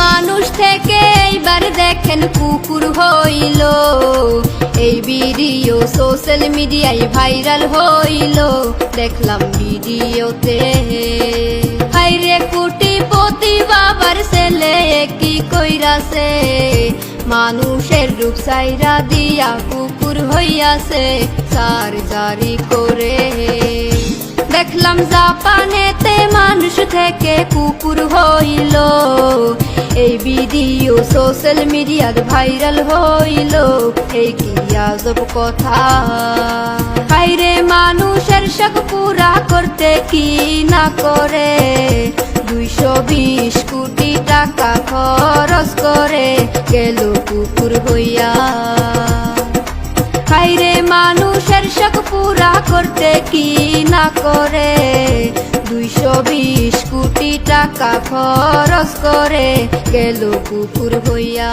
মানুষ থেকে এইবার দেখেন কুকুর হইল। এই ভিডিও সোশ্যাল মিডিয়ায় ভাইরাল হইল। দেখলাম ভিডিওতে হাইরে কোটিপতি বাবার ছেলে কি কইরাছে, মানুষের রূপ সাইরা দিয়া কুকুর হইয়াছে সার্জারি করে। দেখলাম জাপানেতে মানুষ থেকে কুকুর হইল। এই ভিডিও সোশ্যাল মিডিয়াত ভাইরাল হইল। এই কি আজব কথা, হাইরে মানুষের শখ পুরা করতে কি না করে 220 কোটি টাকা খরচ করে গেল কুকুর হইয়া। হাইরে মানুষের শখ পুরা করতে কি না করে 220 কোটি টাকা খরচ করে গেল কুকুর হইয়া।